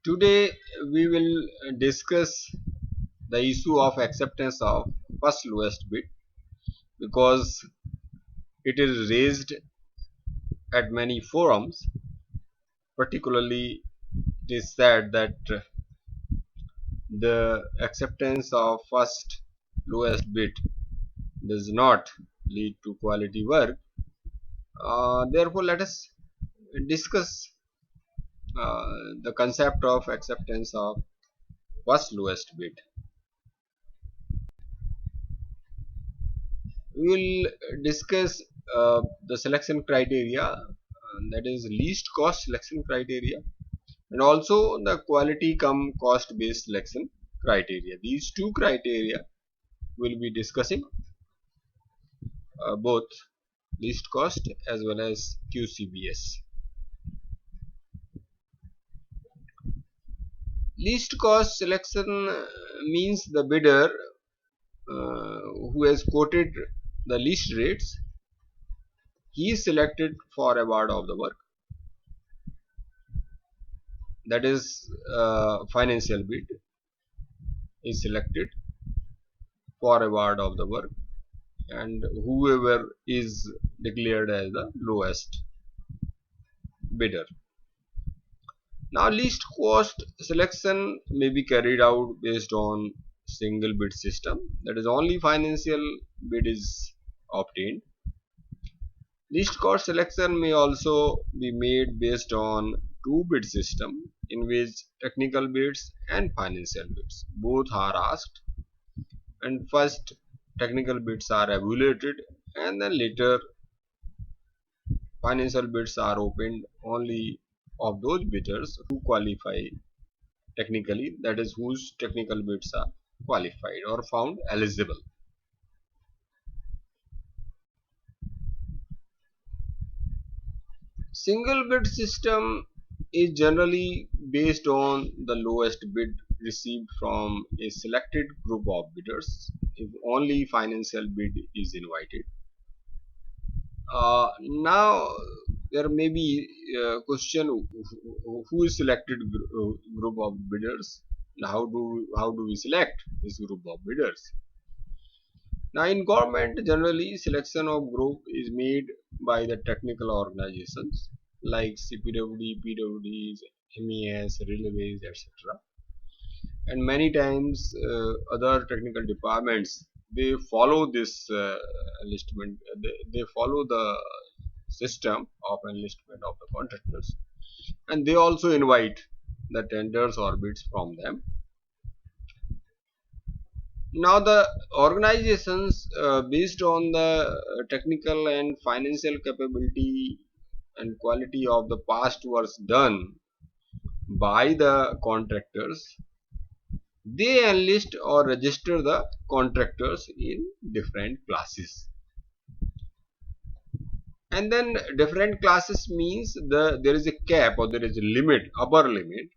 Today we will discuss the issue of acceptance of first lowest bid because it is raised at many forums. Particularly, it is said that the acceptance of first lowest bid does not lead to quality work. Therefore, let us discuss the concept of acceptance of first lowest bid. We will discuss the selection criteria, that is least cost selection criteria, and also the quality come cost based selection criteria. These two criteria will be discussing, both least cost as well as QCBS. Least cost selection means the bidder who has quoted the least rates, he is selected for award of the work. That is, financial bid is selected for award of the work, and whoever is declared as the lowest bidder. Now, least cost selection may be carried out based on single bid system, that is, only financial bid is obtained. Least cost selection may also be made based on two bid system, in which technical bids and financial bids both are asked, and first technical bids are evaluated and then later financial bids are opened only of those bidders who qualify technically, that is, whose technical bids are qualified or found eligible. Single bid system is generally based on the lowest bid received from a selected group of bidders if only financial bid is invited. Now there may be a question, who is selected group of bidders? How do we select this group of bidders? Now, in government, generally selection of group is made by the technical organizations like CPWD, PWDs, MES, railways, etc. And many times other technical departments, they follow this enlistment. They follow the system of enlistment of the contractors, and they also invite the tenders or bids from them. Now the organizations, based on the technical and financial capability and quality of the past works done by the contractors, they enlist or register the contractors in different classes. And then different classes means there is a cap or there is a limit, upper limit,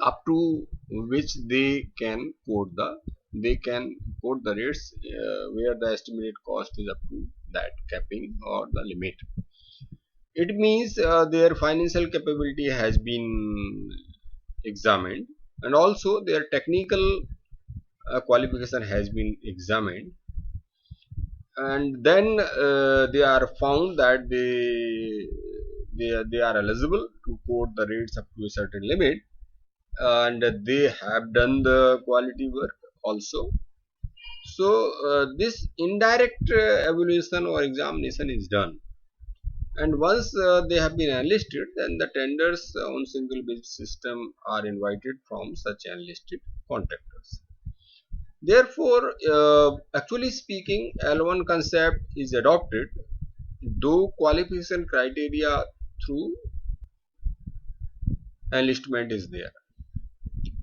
up to which they can quote the rates, where the estimated cost is up to that capping or the limit. It means their financial capability has been examined, and also their technical qualification has been examined, and then they are found that they are eligible to quote the rates up to a certain limit, and they have done the quality work also. So this indirect evaluation or examination is done, and once they have been enlisted, then the tenders on single bid system are invited from such enlisted contractors. Therefore, actually speaking, L1 concept is adopted, though qualification criteria through enlistment is there.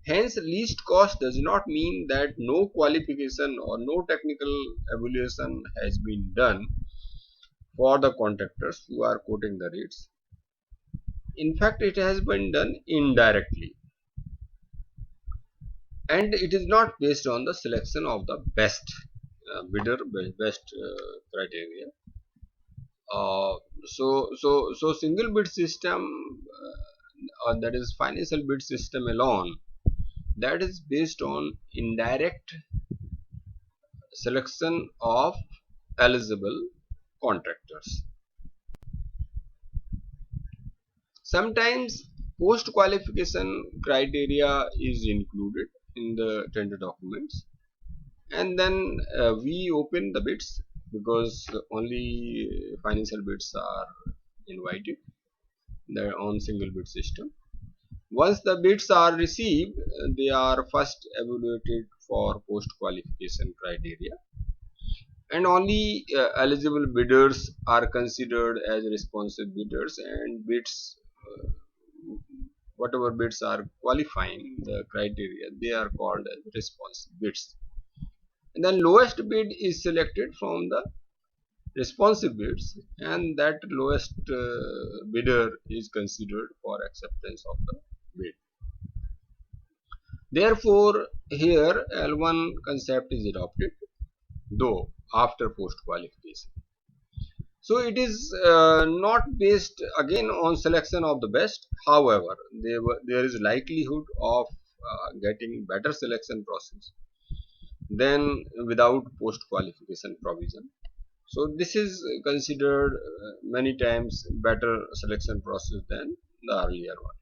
Hence, least cost does not mean that no qualification or no technical evaluation has been done for the contractors who are quoting the rates. In fact, it has been done indirectly, and it is not based on the selection of the best bidder, best criteria. So single bid system that is financial bid system alone, that is based on indirect selection of eligible contractors. Sometimes post qualification criteria is included in the tender documents, and then we open the bids because only financial bids are invited their own single bid system. Once the bids are received, they are first evaluated for post qualification criteria, and only eligible bidders are considered as responsive bidders, and bids whatever bids are qualifying the criteria, they are called as responsive bids. And then lowest bid is selected from the responsive bids, and that lowest bidder is considered for acceptance of the bid. Therefore, here L1 concept is adopted, though after post qualification. So it is not based again on selection of the best. However, there is likelihood of getting better selection process than without post qualification provision. So this is considered many times better selection process than the earlier one.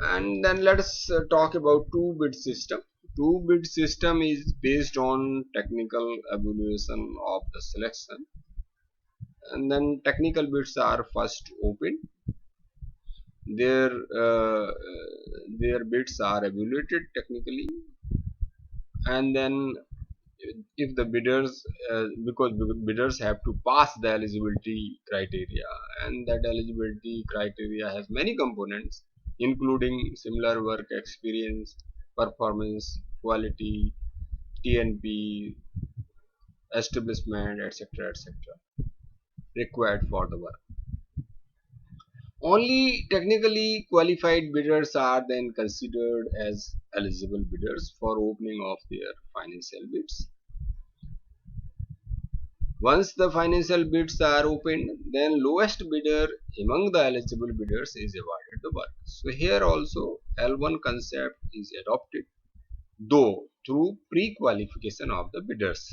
And then let us talk about two bid system. Two bid system is based on technical evaluation of the selection, and then technical bids are first opened. Their uh, their bids are evaluated technically, and then if the bidders because bidders have to pass the eligibility criteria, and that eligibility criteria has many components including similar work experience, performance, quality, TNP, establishment, etc., etc., required for the work. Only technically qualified bidders are then considered as eligible bidders for opening of their financial bids. Once the financial bids are opened, then lowest bidder among the eligible bidders is awarded the work. So here also L1 concept is adopted, though through pre-qualification of the bidders.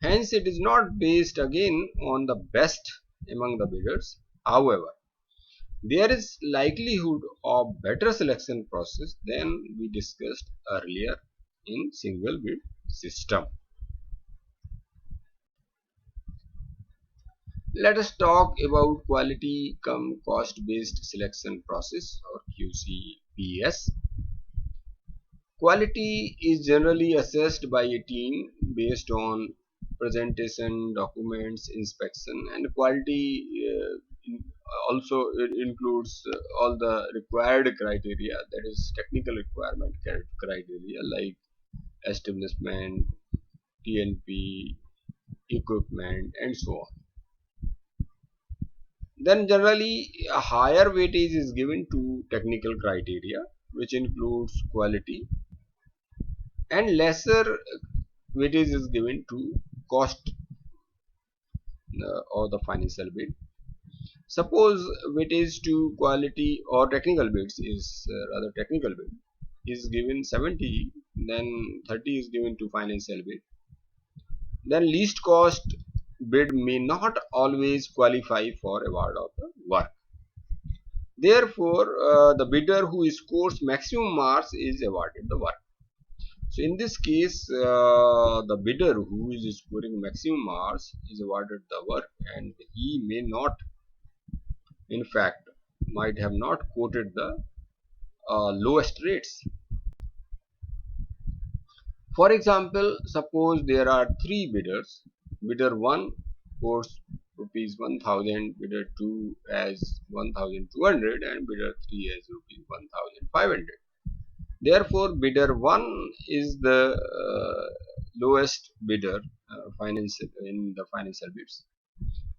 Hence it is not based again on the best among the bidders. However, there is likelihood of better selection process than we discussed earlier in single bid system. Let us talk about quality cum cost based selection process, or QCPS. Quality is generally assessed by a team based on presentation, documents, inspection, and quality also it includes all the required criteria, that is technical requirement criteria like establishment, TNP, equipment, and so on. Then generally a higher weightage is given to technical criteria, which includes quality, and lesser weightage is given to cost or the financial bid. Suppose weightage to quality or technical bids is rather technical bid is given 70, then 30 is given to financial bid. Then least cost bid may not always qualify for award of the work. Therefore, the bidder who scores maximum marks is awarded the work. So in this case, the bidder who is scoring maximum marks is awarded the work, and he may not, in fact, might have not quoted the lowest rates. For example, suppose there are three bidders. Bidder 1 quotes rupees 1000, bidder 2 as 1200, and bidder 3 as rupees 1500. Therefore, bidder 1 is the lowest bidder in the financial bids.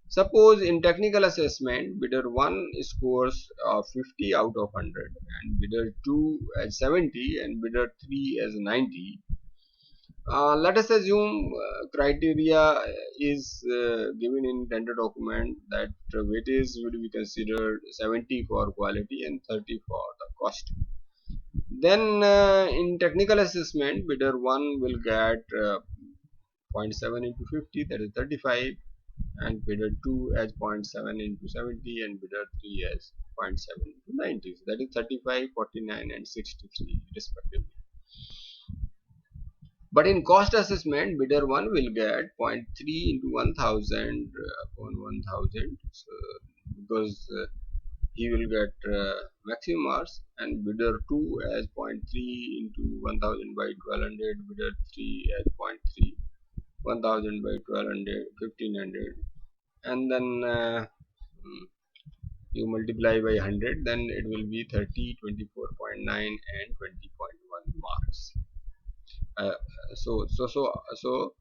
Suppose in technical assessment, bidder 1 scores 50 out of 100, and bidder 2 as 70, and bidder 3 as 90. Let us assume criteria is given in tender document that weightage would be considered 70 for quality and 30 for the cost. Then in technical assessment, bidder 1 will get zero point 0.7 into 50, that is 35, and bidder 2 as zero point 0.7 into 70, and bidder 3 as 0.7 into 90, that is 35, 49, and 63 respectively. But in cost assessment, bidder 1 will get zero point 0.3 into 1000 upon 1000, so because he will get maximum marks, and bidder 2 as zero point 0.3 into 1000 by 1200, bidder 3 as zero point 0.3, 1000 by 1200, 1500, and then you multiply by 100, then it will be 30, 24.9, and 20.1 marks. So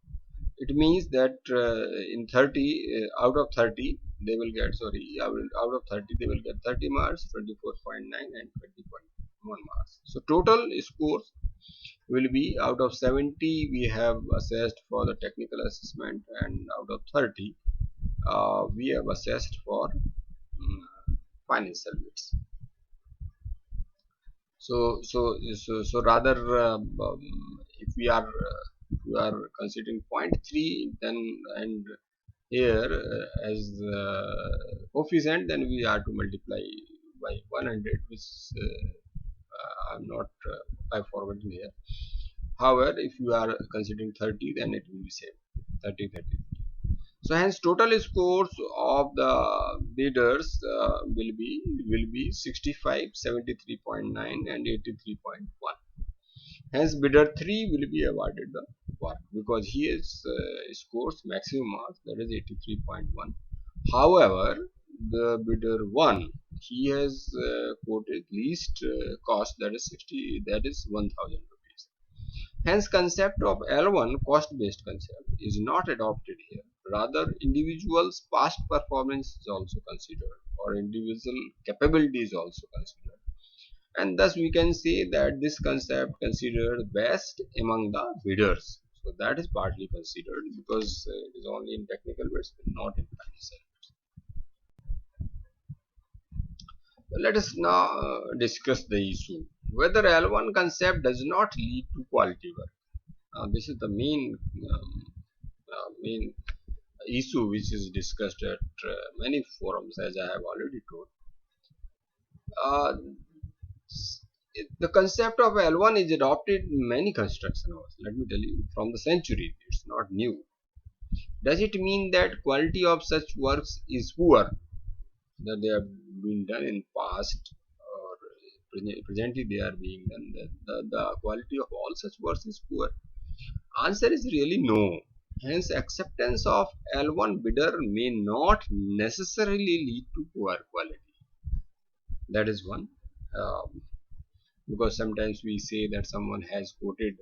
it means that in 30 out of 30 they will get, sorry, out of 30 they will get 30 marks, 24.9, and 20.1 marks. So total scores will be, out of 70 we have assessed for the technical assessment, and out of 30 we have assessed for financial bits. So rather, if we are considering 0.3, then, and here as coefficient, then we are to multiply by 100, which I'm not by forwarding here. However, if you are considering 30, then it will be same, 30, 30. So hence total scores of the bidders will be 65, 73.9, and 83.1. Hence bidder 3 will be awarded the work because he has scores maximum marks, that is 83.1. However, the bidder 1, he has quoted least cost, that is 60, that is 1000 rupees. Hence concept of L1, cost based concept, is not adopted here. Rather, individual's past performance is also considered, or individual capability is also considered, and thus we can say that this concept considered best among the bidders. So that is partly considered because it is only in technical bids, not in financial. Let us now discuss the issue whether L1 concept does not lead to quality work. This is the main issue which is discussed at many forums, as I have already told. Uh, the concept of L1 is adopted in many construction houses. Let me tell you, from the century, it's not new. Does it mean that quality of such works is poor, that they have been done in past, or presently they are being done, that the quality of all such works is poor? Answer is really no. Hence, acceptance of L1 bidder may not necessarily lead to poor quality. That is one. Because sometimes we say that someone has quoted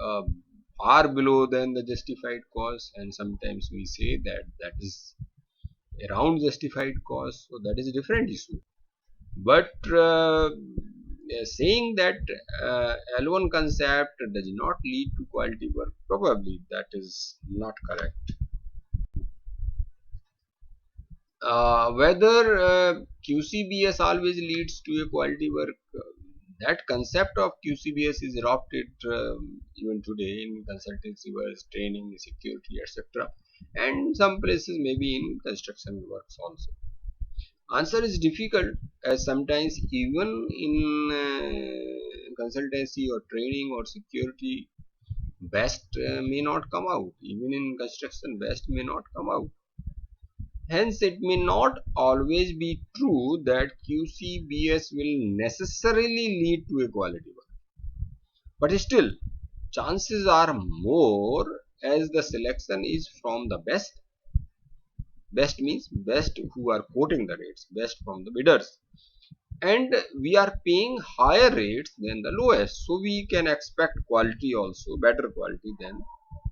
uh, far below than the justified cost, and sometimes we say that that is around justified cost, so that is a different issue. But saying that L1 concept does not lead to quality work, probably that is not correct. Whether QCBS always leads to a quality work, that concept of QCBS is adopted even today in consultancy works, training, security, etc., and some places maybe in construction works also. Answer is difficult, as sometimes even in consultancy or training or security, best may not come out. Even in construction, best may not come out. Hence, it may not always be true that QCBS will necessarily lead to a quality work. But still, chances are more, as the selection is from the best. Best means best who are quoting the rates, best from the bidders. And we are paying higher rates than the lowest. So we can expect quality also, better quality than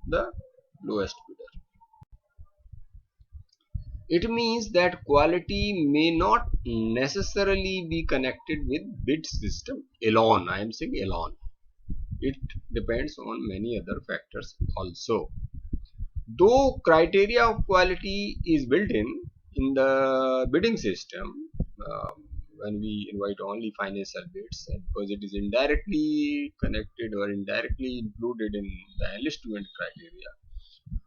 the lowest bidder. It means that quality may not necessarily be connected with bid system alone. I am saying alone. It depends on many other factors also. Though criteria of quality is built in the bidding system, when we invite only financial bids, and because it is indirectly connected or indirectly included in the enlistment criteria,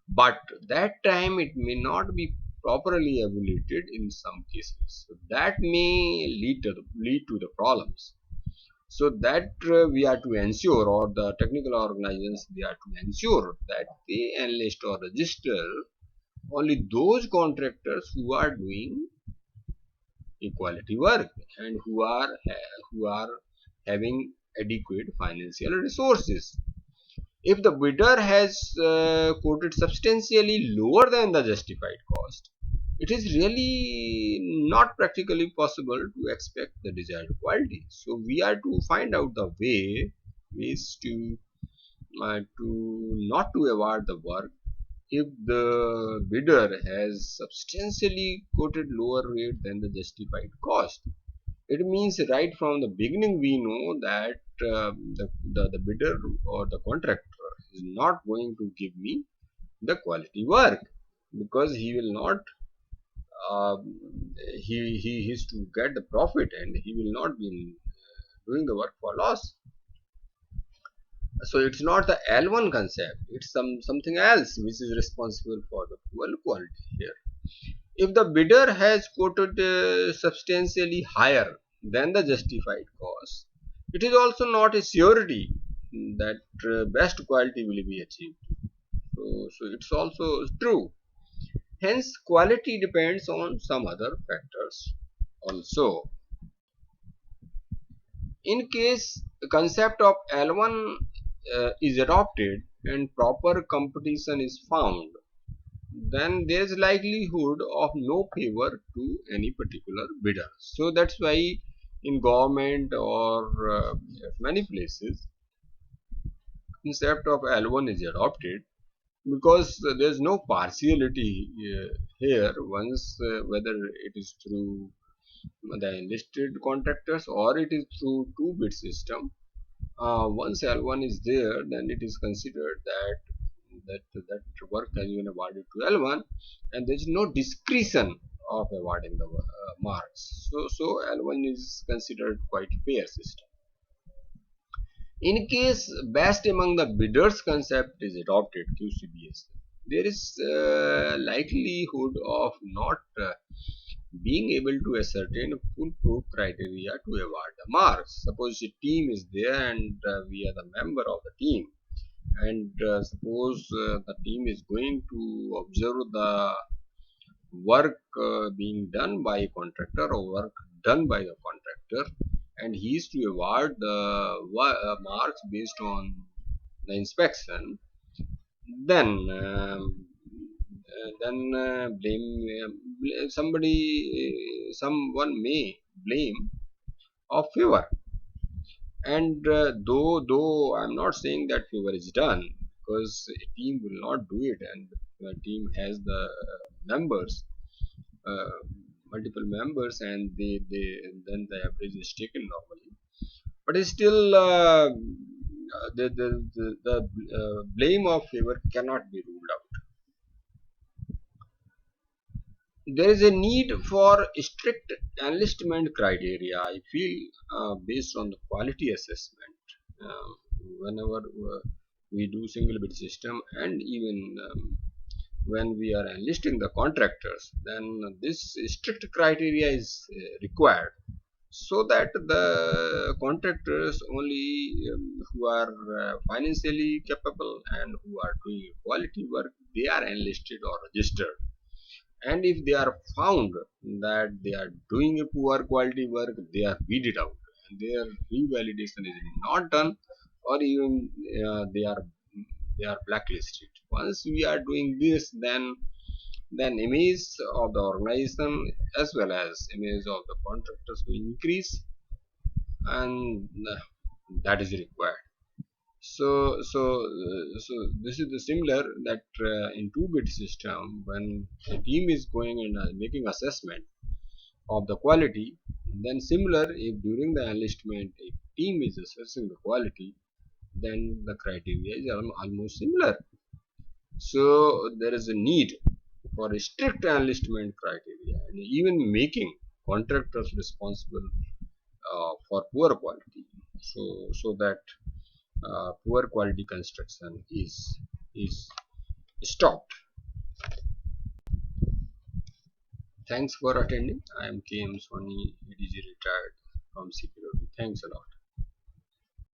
but that time it may not be properly evaluated in some cases. So that may lead to the problems. So that we are to ensure, or the technical organizations, they are to ensure that they enlist or register only those contractors who are doing equality work and who are having adequate financial resources. If the bidder has quoted substantially lower than the justified cost, it is really not practically possible to expect the desired quality. So we are to find out the ways to not to award the work if the bidder has substantially quoted lower rate than the justified cost. It means right from the beginning we know that the bidder or the contractor is not going to give me the quality work, because he will not uh, he is to get the profit, and he will not be doing the work for loss. So it's not the L1 concept, it's something else which is responsible for the poor quality here. If the bidder has quoted substantially higher than the justified cost, it is also not a surety that best quality will be achieved. So it's also true. Hence, quality depends on some other factors also. In case the concept of L1 is adopted and proper competition is found, then there is likelihood of no favor to any particular bidder. So that's why in government or many places concept of L1 is adopted, because there is no partiality here once whether it is through the enlisted contractors or it is through two bid system. Once L1 is there, then it is considered that work has been awarded to L1, and there is no discretion of awarding the marks. So L1 is considered quite fair system. In case best among the bidders concept is adopted, QCBS, there is likelihood of not being able to ascertain foolproof criteria to award the marks. Suppose a team is there and we are the member of the team, and suppose the team is going to observe the work being done by a contractor or work done by the contractor, and he is to award the marks based on the inspection, then blame somebody, someone may blame of favor. And though I'm not saying that favor is done, because a team will not do it, and the team has the members, uh, multiple members, and they then the average is taken normally. But it's still the blame of favor cannot be ruled out. There is a need for strict enlistment criteria, I feel, based on the quality assessment. Uh, Whenever we do single bid system, and even when we are enlisting the contractors, then this strict criteria is required, so that the contractors only who are financially capable and who are doing quality work, they are enlisted or registered. And if they are found that they are doing a poor quality work, they are weeded out and their revalidation is not done, or even they are blacklisted. Once we are doing this, then image of the organization as well as image of the contractors will increase, and that is required. So this is the similar that in two bit system, when a team is going and making assessment of the quality, then similar if during the enlistment a team is assessing the quality, then the criteria is almost similar. So there is a need for a strict enlistment criteria and even making contractors responsible for poor quality, so that poor quality construction is stopped. Thanks for attending. I am K M Soni, ADG retired from CPW. Thanks a lot.